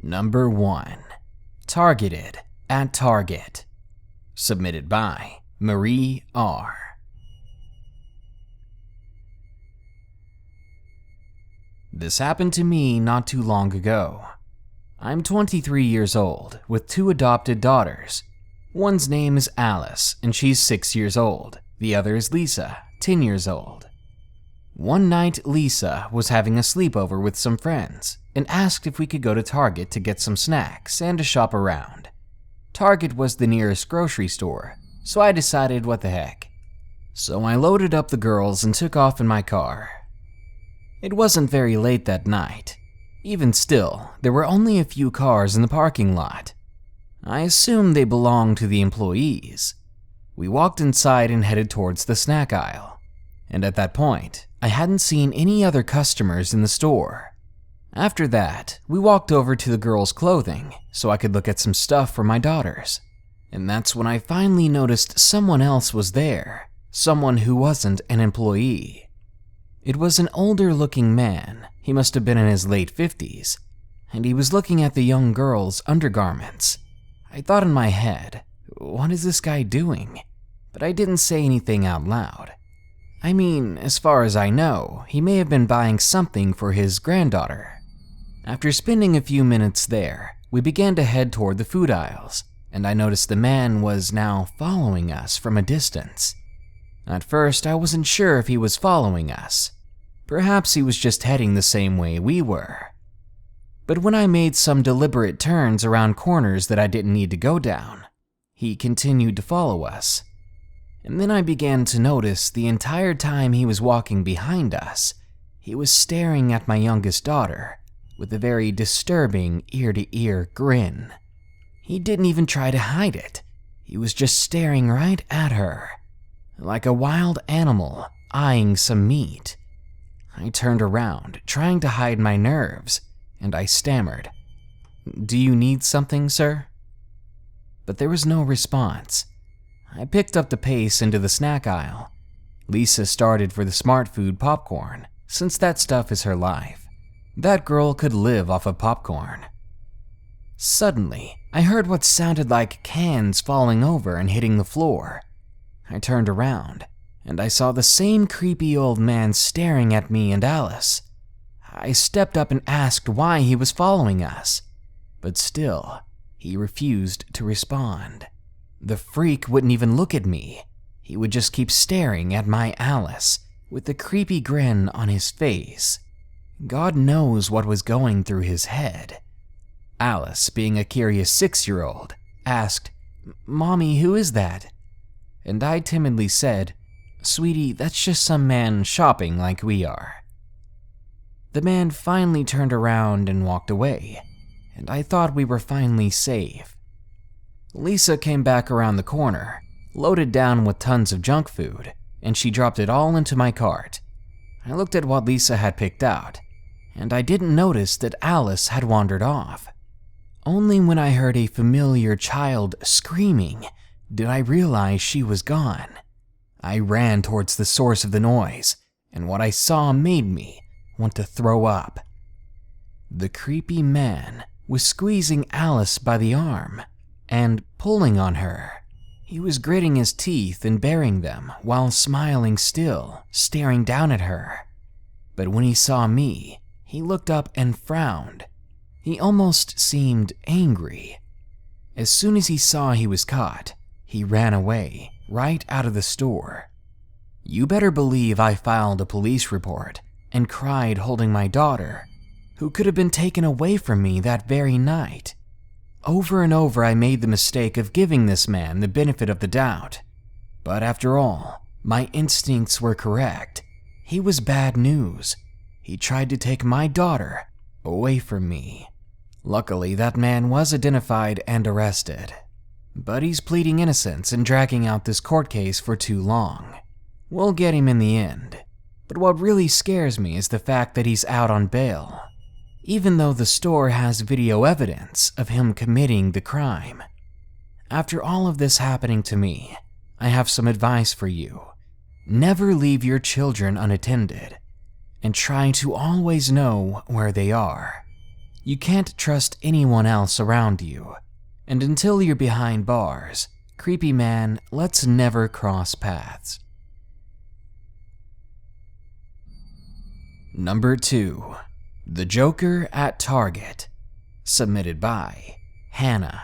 Number 1. Targeted at Target. Submitted by Marie R. This happened to me not too long ago. I'm 23 years old with 2 adopted daughters. One's name is Alice and she's 6 years old. The other is Lisa, 10 years old. One night, Lisa was having a sleepover with some friends and asked if we could go to Target to get some snacks and to shop around. Target was the nearest grocery store, so I decided what the heck. So I loaded up the girls and took off in my car. It wasn't very late that night. Even still, there were only a few cars in the parking lot. I assumed they belonged to the employees. We walked inside and headed towards the snack aisle. And at that point, I hadn't seen any other customers in the store. After that, we walked over to the girls' clothing so I could look at some stuff for my daughters. And that's when I finally noticed someone else was there, someone who wasn't an employee. It was an older looking man, he must have been in his late 50s, and he was looking at the young girls' undergarments. I thought in my head, what is this guy doing? But I didn't say anything out loud. I mean, as far as I know, he may have been buying something for his granddaughter. After spending a few minutes there, we began to head toward the food aisles, and I noticed the man was now following us from a distance. At first, I wasn't sure if he was following us. Perhaps he was just heading the same way we were. But when I made some deliberate turns around corners that I didn't need to go down, he continued to follow us. And then I began to notice the entire time he was walking behind us, he was staring at my youngest daughter with a very disturbing ear-to-ear grin. He didn't even try to hide it. He was just staring right at her, like a wild animal eyeing some meat. I turned around, trying to hide my nerves, and I stammered, "Do you need something, sir?" But there was no response. I picked up the pace into the snack aisle. Lisa started for the Smart Food popcorn, since that stuff is her life. That girl could live off of popcorn. Suddenly, I heard what sounded like cans falling over and hitting the floor. I turned around, and I saw the same creepy old man staring at me and Alice. I stepped up and asked why he was following us, but still, he refused to respond. The freak wouldn't even look at me. He would just keep staring at my Alice with a creepy grin on his face. God knows what was going through his head. Alice, being a curious 6-year-old, asked, "Mommy, who is that?" And I timidly said, "Sweetie, that's just some man shopping like we are." The man finally turned around and walked away, and I thought we were finally safe. Lisa came back around the corner, loaded down with tons of junk food, and she dropped it all into my cart. I looked at what Lisa had picked out, and I didn't notice that Alice had wandered off. Only when I heard a familiar child screaming did I realize she was gone. I ran towards the source of the noise, and what I saw made me want to throw up. The creepy man was squeezing Alice by the arm and pulling on her. He was gritting his teeth and baring them while smiling still, staring down at her. But when he saw me, he looked up and frowned. He almost seemed angry. As soon as he saw he was caught, he ran away, right out of the store. You better believe I filed a police report and cried holding my daughter, who could have been taken away from me that very night. Over and over I made the mistake of giving this man the benefit of the doubt. But after all, my instincts were correct. He was bad news. He tried to take my daughter away from me. Luckily, that man was identified and arrested. But he's pleading innocence and dragging out this court case for too long. We'll get him in the end. But what really scares me is the fact that he's out on bail, even though the store has video evidence of him committing the crime. After all of this happening to me, I have some advice for you. Never leave your children unattended, and try to always know where they are. You can't trust anyone else around you. And until you're behind bars, creepy man, let's never cross paths. Number 2. The Joker at Target. Submitted by Hannah.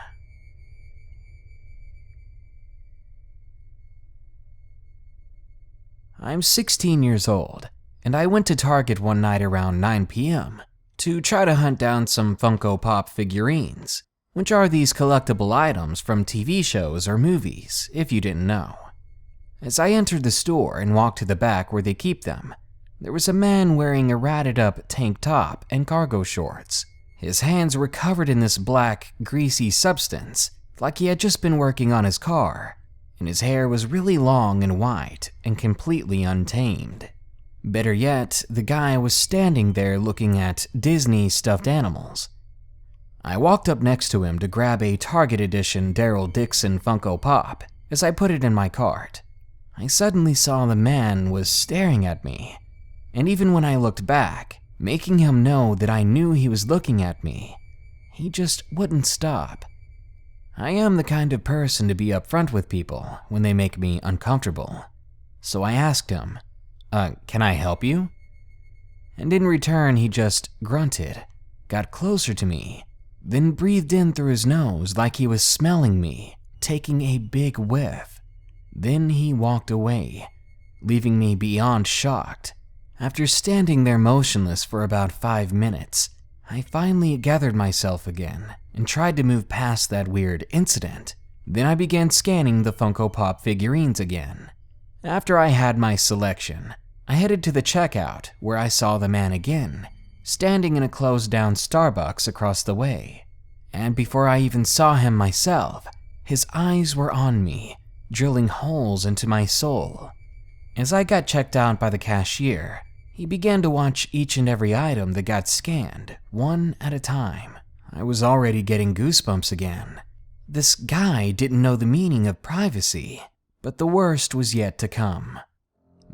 I'm 16 years old, and I went to Target one night around 9 p.m. to try to hunt down some Funko Pop figurines, which are these collectible items from TV shows or movies, if you didn't know. As I entered the store and walked to the back where they keep them, there was a man wearing a ratted-up tank top and cargo shorts. His hands were covered in this black, greasy substance, like he had just been working on his car, and his hair was really long and white and completely untamed. Better yet, the guy was standing there looking at Disney stuffed animals. I walked up next to him to grab a Target edition Daryl Dixon Funko Pop as I put it in my cart. I suddenly saw the man was staring at me, and even when I looked back, making him know that I knew he was looking at me, he just wouldn't stop. I am the kind of person to be upfront with people when they make me uncomfortable, so I asked him, can I help you? And in return, he just grunted, got closer to me, then breathed in through his nose like he was smelling me, taking a big whiff. Then he walked away, leaving me beyond shocked. After standing there motionless for about 5 minutes, I finally gathered myself again and tried to move past that weird incident. Then I began scanning the Funko Pop figurines again. After I had my selection, I headed to the checkout where I saw the man again, standing in a closed-down Starbucks across the way. And before I even saw him myself, his eyes were on me, drilling holes into my soul. As I got checked out by the cashier, he began to watch each and every item that got scanned, one at a time. I was already getting goosebumps again. This guy didn't know the meaning of privacy, but the worst was yet to come.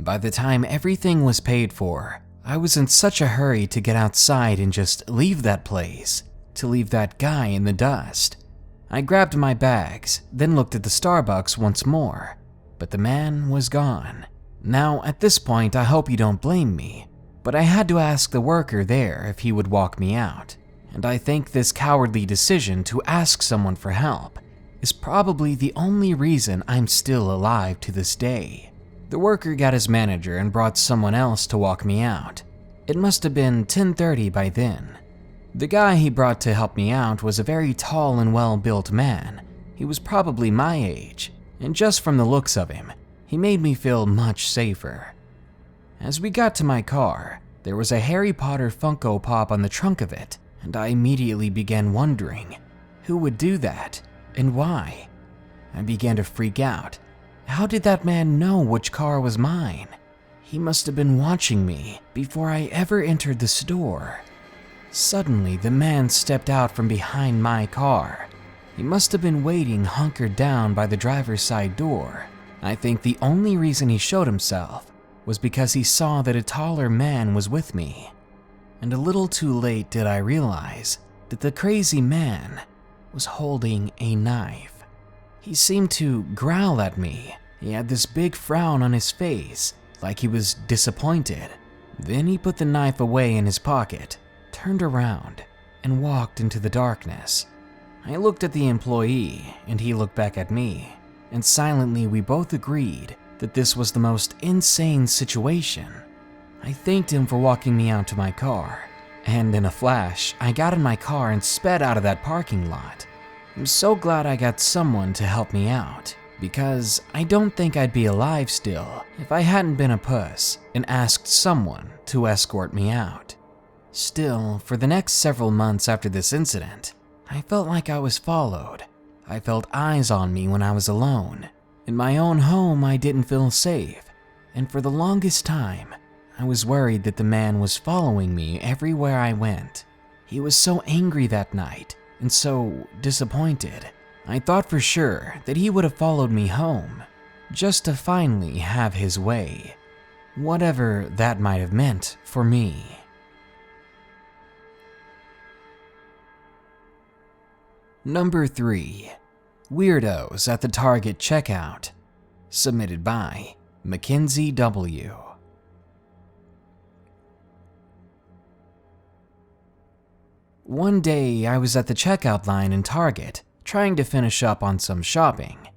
By the time everything was paid for, I was in such a hurry to get outside and just leave that place, to leave that guy in the dust. I grabbed my bags, then looked at the Starbucks once more, but the man was gone. Now, at this point, I hope you don't blame me, but I had to ask the worker there if he would walk me out, and I think this cowardly decision to ask someone for help is probably the only reason I'm still alive to this day. The worker got his manager and brought someone else to walk me out. It must have been 10:30 by then. The guy he brought to help me out was a very tall and well-built man. He was probably my age, and just from the looks of him, he made me feel much safer. As we got to my car, there was a Harry Potter Funko Pop on the trunk of it, and I immediately began wondering who would do that and why. I began to freak out. How did that man know which car was mine? He must have been watching me before I ever entered the store. Suddenly, the man stepped out from behind my car. He must have been waiting hunkered down by the driver's side door. I think the only reason he showed himself was because he saw that a taller man was with me. And a little too late did I realize that the crazy man was holding a knife. He seemed to growl at me. He had this big frown on his face, like he was disappointed. Then he put the knife away in his pocket, turned around, and walked into the darkness. I looked at the employee, and he looked back at me, and silently we both agreed that this was the most insane situation. I thanked him for walking me out to my car, and in a flash, I got in my car and sped out of that parking lot. I'm so glad I got someone to help me out, because I don't think I'd be alive still if I hadn't been a puss and asked someone to escort me out. Still, for the next several months after this incident, I felt like I was followed. I felt eyes on me when I was alone. In my own home, I didn't feel safe, and for the longest time, I was worried that the man was following me everywhere I went. He was so angry that night and so disappointed. I thought for sure that he would have followed me home, just to finally have his way, whatever that might have meant for me. Number 3. Weirdos at the Target checkout. Submitted by Mackenzie W. One day, I was at the checkout line in Target, trying to finish up on some shopping.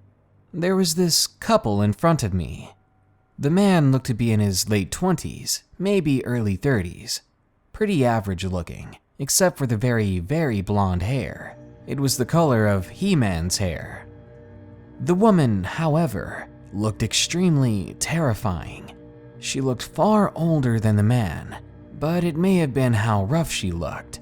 There was this couple in front of me. The man looked to be in his late 20s, maybe early 30s. Pretty average looking, except for the very, very blonde hair. It was the color of He-Man's hair. The woman, however, looked extremely terrifying. She looked far older than the man, but it may have been how rough she looked.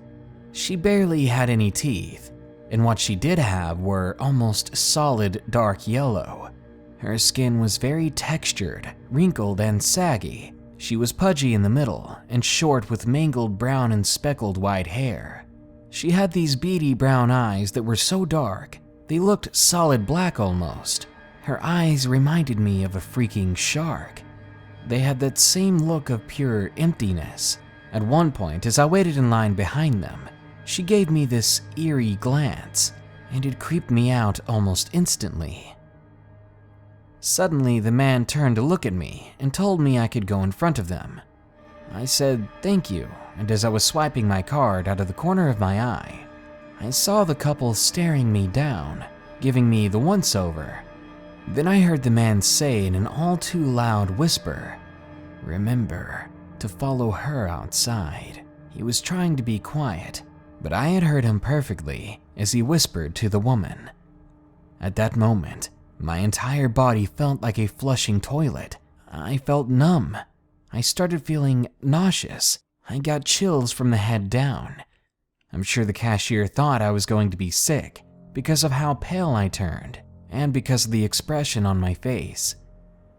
She barely had any teeth, and what she did have were almost solid dark yellow. Her skin was very textured, wrinkled, and saggy. She was pudgy in the middle and short with mangled brown and speckled white hair. She had these beady brown eyes that were so dark, they looked solid black almost. Her eyes reminded me of a freaking shark. They had that same look of pure emptiness. At one point, as I waited in line behind them, she gave me this eerie glance, and it creeped me out almost instantly. Suddenly, the man turned to look at me and told me I could go in front of them. I said thank you, and as I was swiping my card out of the corner of my eye, I saw the couple staring me down, giving me the once-over. Then I heard the man say in an all too loud whisper, "Remember to follow her outside." He was trying to be quiet, but I had heard him perfectly as he whispered to the woman. At that moment, my entire body felt like a flushing toilet. I felt numb. I started feeling nauseous. I got chills from the head down. I'm sure the cashier thought I was going to be sick because of how pale I turned and because of the expression on my face.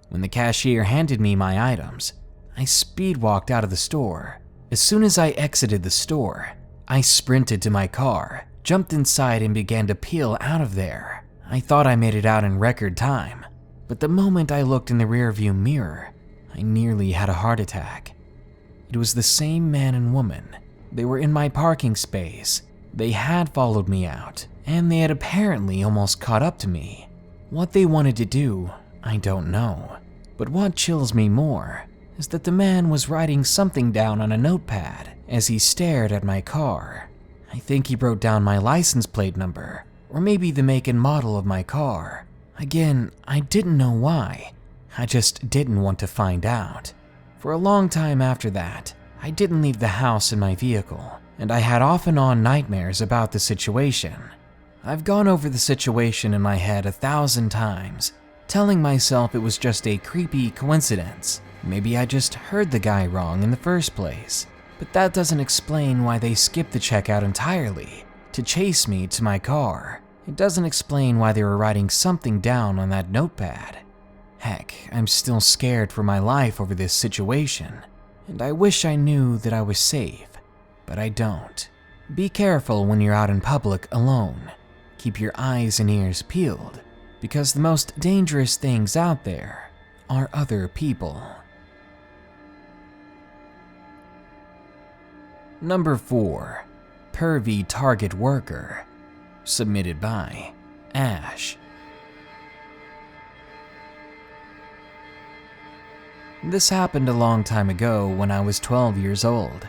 When the cashier handed me my items, I speed walked out of the store. As soon as I exited the store, I sprinted to my car, jumped inside, and began to peel out of there. I thought I made it out in record time, but the moment I looked in the rearview mirror, I nearly had a heart attack. It was the same man and woman. They were in my parking space. They had followed me out, and they had apparently almost caught up to me. What they wanted to do, I don't know. But what chills me more is that the man was writing something down on a notepad as he stared at my car. I think he wrote down my license plate number, or maybe the make and model of my car. Again, I didn't know why. I just didn't want to find out. For a long time after that, I didn't leave the house in my vehicle, and I had off and on nightmares about the situation. I've gone over the situation in my head 1,000 times, telling myself it was just a creepy coincidence. Maybe I just heard the guy wrong in the first place. But that doesn't explain why they skipped the checkout entirely to chase me to my car. It doesn't explain why they were writing something down on that notepad. Heck, I'm still scared for my life over this situation, and I wish I knew that I was safe, but I don't. Be careful when you're out in public alone. Keep your eyes and ears peeled, because the most dangerous things out there are other people. Number 4. Pervy Target Worker. Submitted by Ash. This happened a long time ago when I was 12 years old.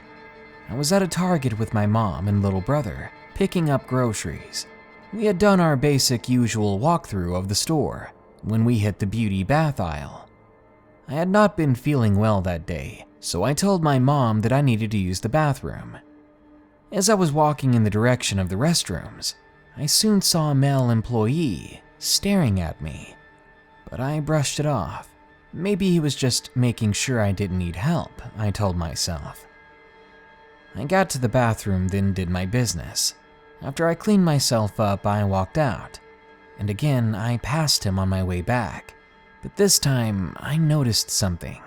I was at a Target with my mom and little brother, picking up groceries. We had done our basic usual walkthrough of the store when we hit the beauty bath aisle. I had not been feeling well that day, so I told my mom that I needed to use the bathroom. As I was walking in the direction of the restrooms, I soon saw a male employee staring at me, but I brushed it off. Maybe he was just making sure I didn't need help, I told myself. I got to the bathroom, then did my business. After I cleaned myself up, I walked out, and again I passed him on my way back. But this time, I noticed something.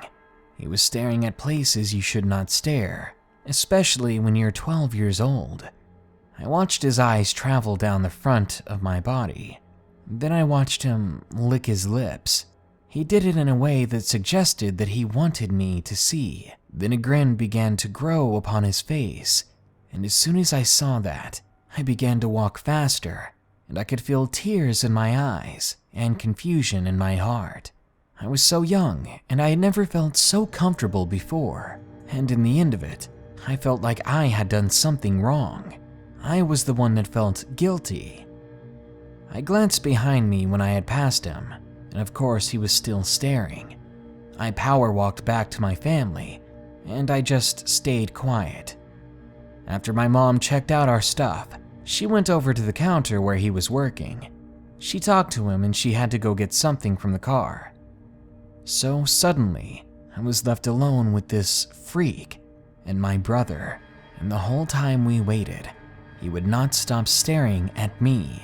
He was staring at places you should not stare, especially when you're 12 years old. I watched his eyes travel down the front of my body. Then I watched him lick his lips. He did it in a way that suggested that he wanted me to see. Then a grin began to grow upon his face, and as soon as I saw that, I began to walk faster, and I could feel tears in my eyes and confusion in my heart. I was so young, and I had never felt so comfortable before, and in the end of it, I felt like I had done something wrong. I was the one that felt guilty. I glanced behind me when I had passed him, and of course he was still staring. I power walked back to my family, and I just stayed quiet. After my mom checked out our stuff, she went over to the counter where he was working. She talked to him and she had to go get something from the car. So suddenly, I was left alone with this freak and my brother, and the whole time we waited, he would not stop staring at me.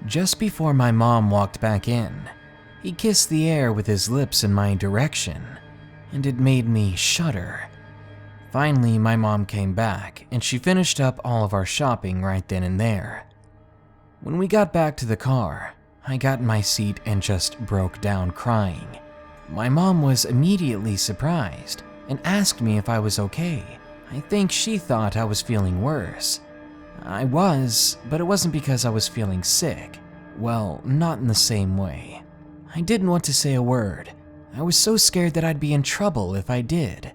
Just before my mom walked back in, he kissed the air with his lips in my direction, and it made me shudder. Finally, my mom came back, and she finished up all of our shopping right then and there. When we got back to the car, I got in my seat and just broke down crying. My mom was immediately surprised and asked me if I was okay. I think she thought I was feeling worse. I was, but it wasn't because I was feeling sick. Well, not in the same way. I didn't want to say a word. I was so scared that I'd be in trouble if I did.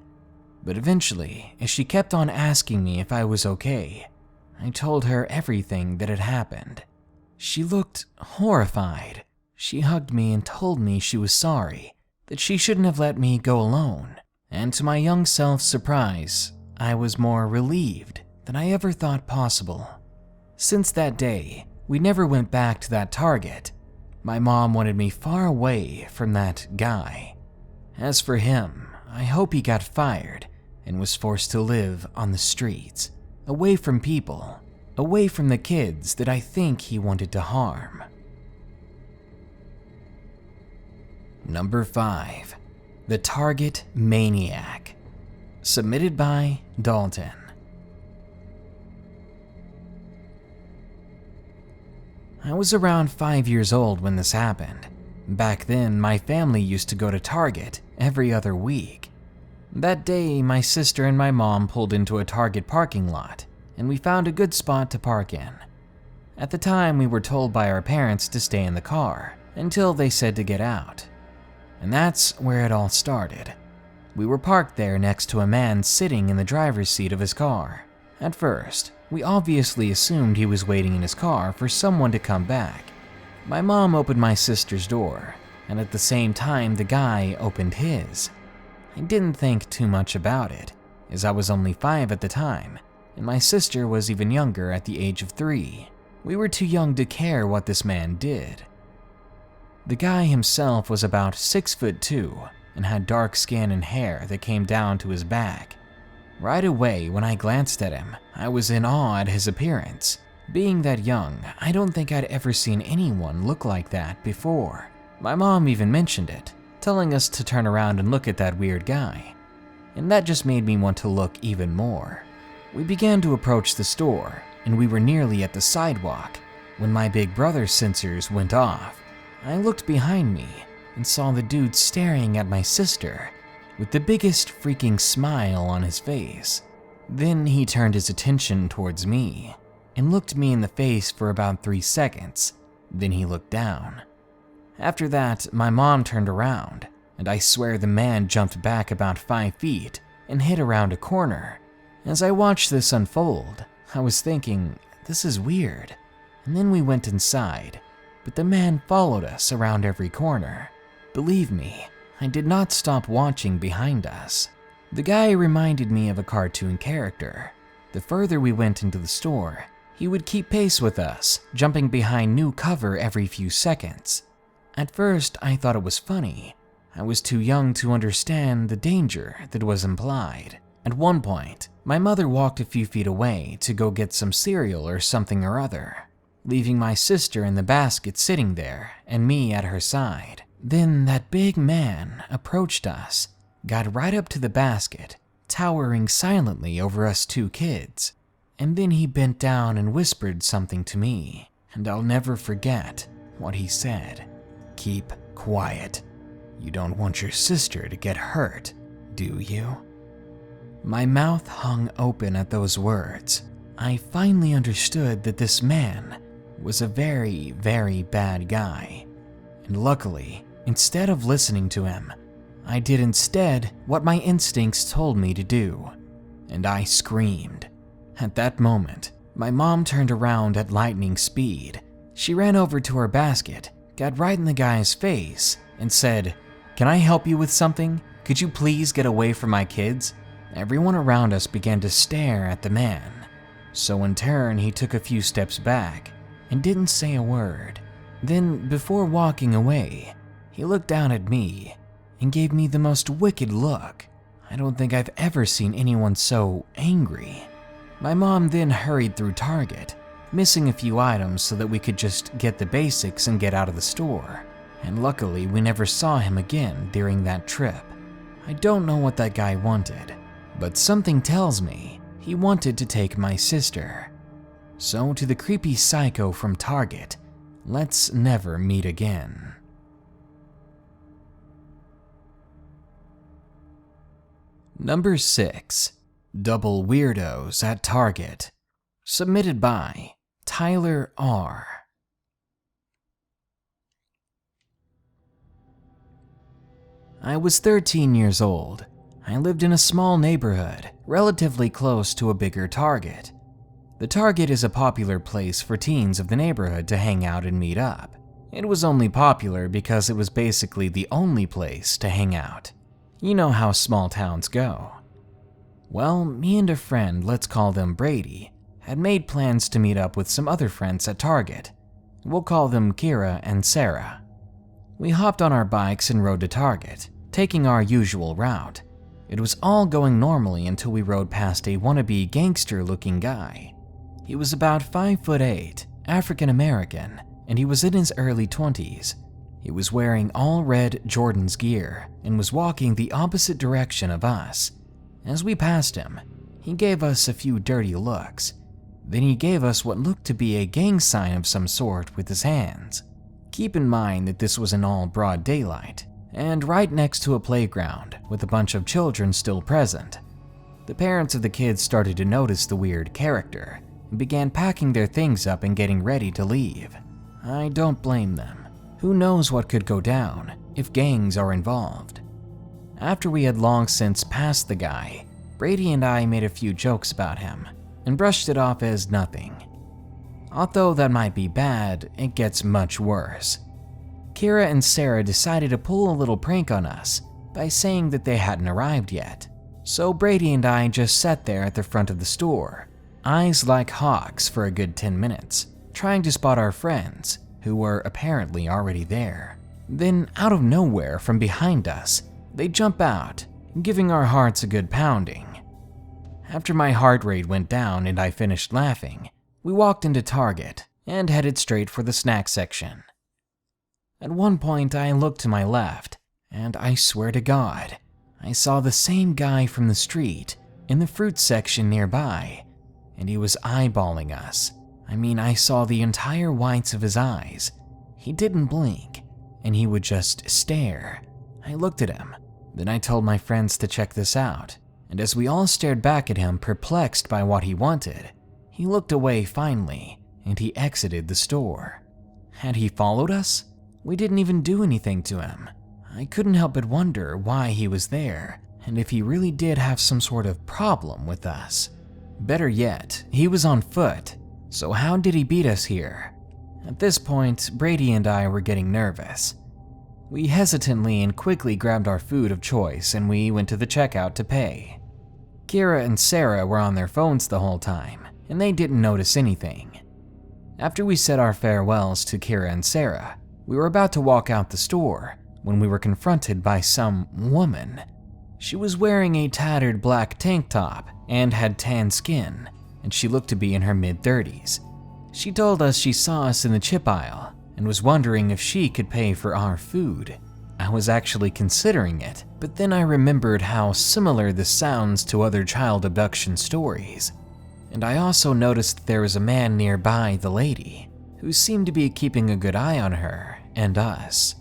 But eventually, as she kept on asking me if I was okay, I told her everything that had happened. She looked horrified. She hugged me and told me she was sorry, that she shouldn't have let me go alone. And to my young self's surprise, I was more relieved than I ever thought possible. Since that day, we never went back to that Target. My mom wanted me far away from that guy. As for him, I hope he got fired and was forced to live on the streets, away from people, away from the kids that I think he wanted to harm. Number 5. The Target Maniac. Submitted by Dalton. I was around 5 years old when this happened. Back then, my family used to go to Target every other week. That day, my sister and my mom pulled into a Target parking lot, and we found a good spot to park in. At the time, we were told by our parents to stay in the car until they said to get out. And that's where it all started. We were parked there next to a man sitting in the driver's seat of his car. At first, we obviously assumed he was waiting in his car for someone to come back. My mom opened my sister's door, and at the same time the guy opened his. I didn't think too much about it, as I was only 5 at the time, and my sister was even younger at the age of 3. We were too young to care what this man did. The guy himself was about 6'2" and had dark skin and hair that came down to his back. Right away, when I glanced at him, I was in awe at his appearance. Being that young, I don't think I'd ever seen anyone look like that before. My mom even mentioned it, telling us to turn around and look at that weird guy. And that just made me want to look even more. We began to approach the store, and we were nearly at the sidewalk when my big brother's sensors went off. I looked behind me and saw the dude staring at my sister with the biggest freaking smile on his face. Then he turned his attention towards me and looked me in the face for about 3 seconds. Then he looked down. After that, my mom turned around, and I swear the man jumped back about 5 feet and hid around a corner. As I watched this unfold, I was thinking, this is weird. And then we went inside, but the man followed us around every corner. Believe me, I did not stop watching behind us. The guy reminded me of a cartoon character. The further we went into the store, he would keep pace with us, jumping behind new cover every few seconds. At first, I thought it was funny. I was too young to understand the danger that was implied. At one point, my mother walked a few feet away to go get some cereal or something or other, leaving my sister in the basket sitting there and me at her side. Then that big man approached us, got right up to the basket, towering silently over us 2 kids. And then he bent down and whispered something to me, and I'll never forget what he said. "Keep quiet. You don't want your sister to get hurt, do you?" My mouth hung open at those words. I finally understood that this man was a very, very bad guy. And luckily, instead of listening to him, I did instead what my instincts told me to do, and I screamed. At that moment, my mom turned around at lightning speed. She ran over to her basket, got right in the guy's face, and said, "Can I help you with something? Could you please get away from my kids?" Everyone around us began to stare at the man. So in turn, he took a few steps back and didn't say a word. Then, before walking away, he looked down at me and gave me the most wicked look. I don't think I've ever seen anyone so angry. My mom then hurried through Target, missing a few items so that we could just get the basics and get out of the store. And luckily, we never saw him again during that trip. I don't know what that guy wanted, but something tells me he wanted to take my sister. So to the creepy psycho from Target, let's never meet again. Number 6. Double Weirdos at Target. Submitted by Tyler R. I was 13 years old. I lived in a small neighborhood, relatively close to a bigger Target. The Target is a popular place for teens of the neighborhood to hang out and meet up. It was only popular because it was basically the only place to hang out. You know how small towns go. Well, me and a friend, let's call them Brady, had made plans to meet up with some other friends at Target. We'll call them Kira and Sarah. We hopped on our bikes and rode to Target, taking our usual route. It was all going normally until we rode past a wannabe gangster-looking guy. He was about 5'8", African American, and he was in his early 20s. He was wearing all red Jordan's gear and was walking the opposite direction of us. As we passed him, he gave us a few dirty looks. Then he gave us what looked to be a gang sign of some sort with his hands. Keep in mind that this was in all broad daylight, and right next to a playground with a bunch of children still present. The parents of the kids started to notice the weird character and began packing their things up and getting ready to leave. I don't blame them. Who knows what could go down if gangs are involved? After we had long since passed the guy, Brady and I made a few jokes about him and brushed it off as nothing. Although that might be bad, it gets much worse. Kira and Sarah decided to pull a little prank on us by saying that they hadn't arrived yet. So Brady and I just sat there at the front of the store, eyes like hawks for a good 10 minutes, trying to spot our friends, who were apparently already there. Then out of nowhere from behind us, they jump out, giving our hearts a good pounding. After my heart rate went down and I finished laughing, we walked into Target and headed straight for the snack section. At one point I looked to my left, and I swear to God, I saw the same guy from the street in the fruit section nearby, and he was eyeballing us. I mean, I saw the entire whites of his eyes. He didn't blink, and he would just stare. I looked at him, then I told my friends to check this out, and as we all stared back at him perplexed by what he wanted, he looked away finally, and he exited the store. Had he followed us? We didn't even do anything to him. I couldn't help but wonder why he was there, and if he really did have some sort of problem with us. Better yet, he was on foot, so how did he beat us here? At this point, Brady and I were getting nervous. We hesitantly and quickly grabbed our food of choice and we went to the checkout to pay. Kira and Sarah were on their phones the whole time, and they didn't notice anything. After we said our farewells to Kira and Sarah, we were about to walk out the store when we were confronted by some woman. She was wearing a tattered black tank top and had tan skin, and she looked to be in her mid-30s. She told us she saw us in the chip aisle and was wondering if she could pay for our food. I was actually considering it, but then I remembered how similar this sounds to other child abduction stories. And I also noticed that there was a man nearby the lady, who seemed to be keeping a good eye on her and us.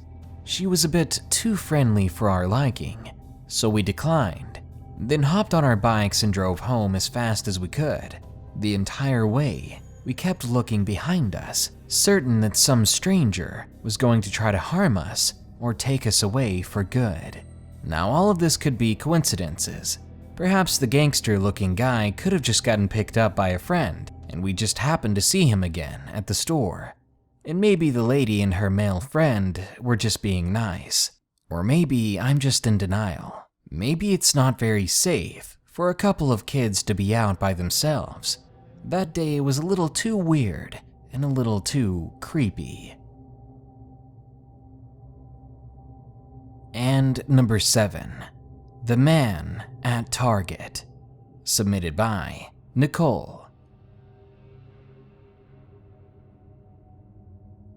She was a bit too friendly for our liking, so we declined, then hopped on our bikes and drove home as fast as we could. The entire way, we kept looking behind us, certain that some stranger was going to try to harm us or take us away for good. Now, all of this could be coincidences. Perhaps the gangster-looking guy could have just gotten picked up by a friend, and we just happened to see him again at the store. And maybe the lady and her male friend were just being nice. Or maybe I'm just in denial. Maybe it's not very safe for a couple of kids to be out by themselves. That day was a little too weird and a little too creepy. And number 7, The Man at Target. Submitted by Nicole.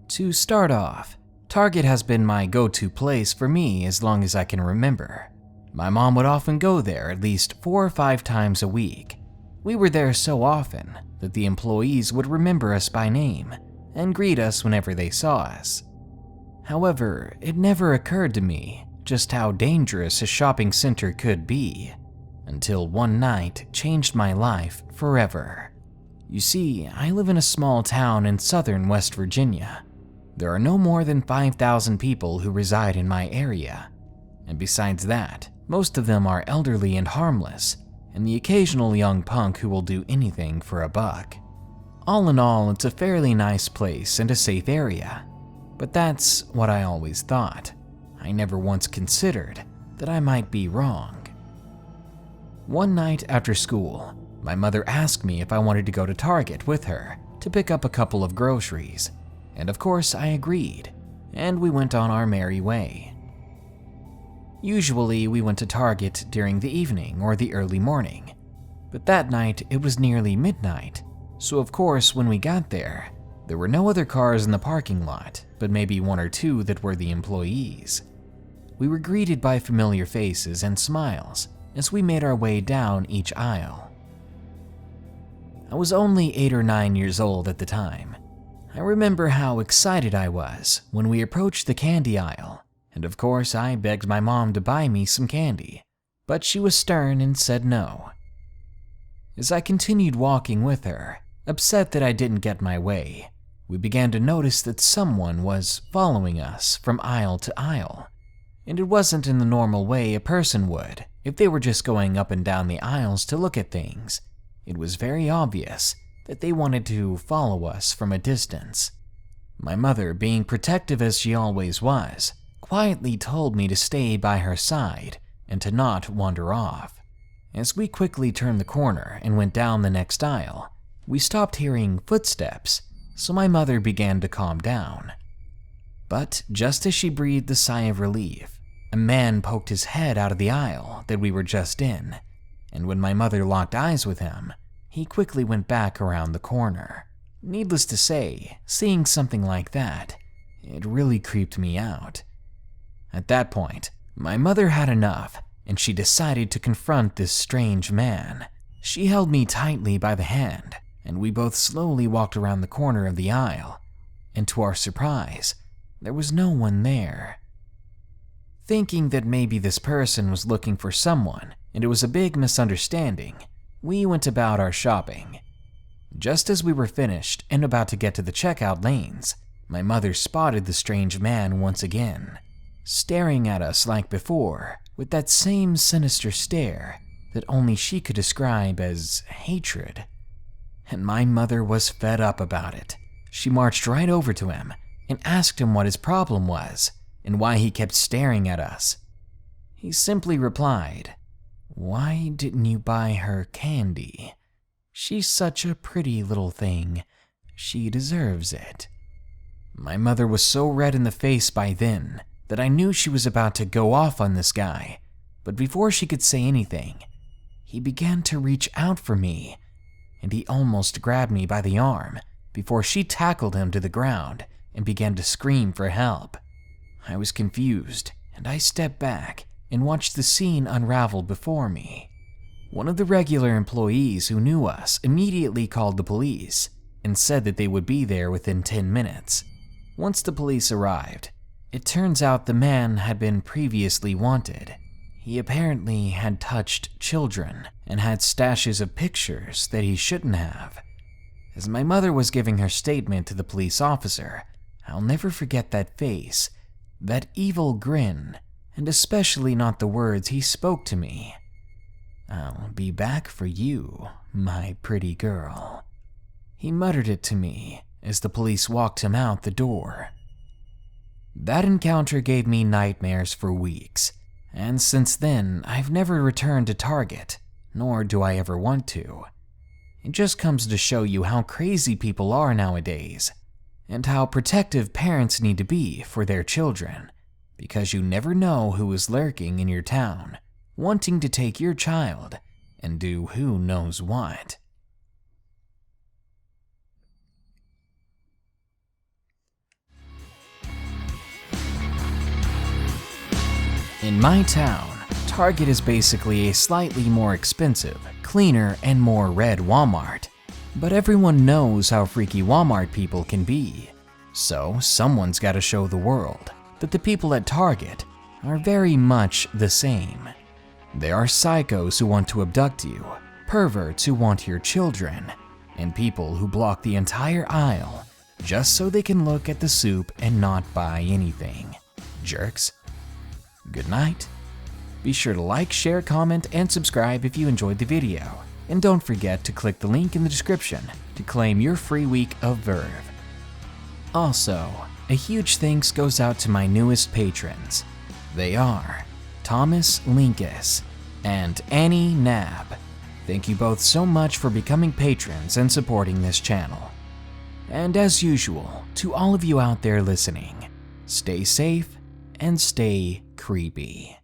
To start off, Target has been my go-to place for me as long as I can remember. My mom would often go there at least 4 or 5 times a week. We were there so often that the employees would remember us by name and greet us whenever they saw us. However, it never occurred to me just how dangerous a shopping center could be, until one night changed my life forever. You see, I live in a small town in southern West Virginia. There are no more than 5,000 people who reside in my area, and besides that, most of them are elderly and harmless, and the occasional young punk who will do anything for a buck. All in all, it's a fairly nice place and a safe area, but that's what I always thought. I never once considered that I might be wrong. One night after school, my mother asked me if I wanted to go to Target with her to pick up a couple of groceries, and of course I agreed, and we went on our merry way. Usually we went to Target during the evening or the early morning, but that night it was nearly midnight, so of course when we got there, there were no other cars in the parking lot, but maybe 1 or 2 that were the employees. We were greeted by familiar faces and smiles as we made our way down each aisle. I was only 8 or 9 years old at the time. I remember how excited I was when we approached the candy aisle, and of course I begged my mom to buy me some candy, but she was stern and said no. As I continued walking with her, upset that I didn't get my way, we began to notice that someone was following us from aisle to aisle. And it wasn't in the normal way a person would if they were just going up and down the aisles to look at things. It was very obvious that they wanted to follow us from a distance. My mother, being protective as she always was, quietly told me to stay by her side and to not wander off. As we quickly turned the corner and went down the next aisle, we stopped hearing footsteps, so my mother began to calm down. But just as she breathed a sigh of relief, a man poked his head out of the aisle that we were just in, and when my mother locked eyes with him, he quickly went back around the corner. Needless to say, seeing something like that, it really creeped me out. At that point, my mother had enough, and she decided to confront this strange man. She held me tightly by the hand, and we both slowly walked around the corner of the aisle, and to our surprise, there was no one there. Thinking that maybe this person was looking for someone and it was a big misunderstanding, we went about our shopping. Just as we were finished and about to get to the checkout lanes, my mother spotted the strange man once again, staring at us like before with that same sinister stare that only she could describe as hatred. And my mother was fed up about it. She marched right over to him and asked him what his problem was and why he kept staring at us. He simply replied, "Why didn't you buy her candy? She's such a pretty little thing. She deserves it." My mother was so red in the face by then that I knew she was about to go off on this guy, but before she could say anything, he began to reach out for me, and he almost grabbed me by the arm before she tackled him to the ground and began to scream for help. I was confused, and I stepped back and watched the scene unravel before me. One of the regular employees who knew us immediately called the police and said that they would be there within 10 minutes. Once the police arrived, it turns out the man had been previously wanted. He apparently had touched children and had stashes of pictures that he shouldn't have. As my mother was giving her statement to the police officer, I'll never forget that face, that evil grin, and especially not the words he spoke to me. "I'll be back for you, my pretty girl." He muttered it to me as the police walked him out the door. That encounter gave me nightmares for weeks, and since then I've never returned to Target, nor do I ever want to. It just comes to show you how crazy people are nowadays, and how protective parents need to be for their children, because you never know who is lurking in your town, wanting to take your child and do who knows what. In my town, Target is basically a slightly more expensive, cleaner, and more red Walmart. But everyone knows how freaky Walmart people can be. So someone's got to show the world that the people at Target are very much the same. There are psychos who want to abduct you, perverts who want your children, and people who block the entire aisle just so they can look at the soup and not buy anything. Jerks. Good night. Be sure to like, share, comment, and subscribe if you enjoyed the video. And don't forget to click the link in the description to claim your free week of Verve. Also, a huge thanks goes out to my newest patrons. They are Thomas Linkus and Annie Nab. Thank you both so much for becoming patrons and supporting this channel. And as usual, to all of you out there listening, stay safe and stay creepy.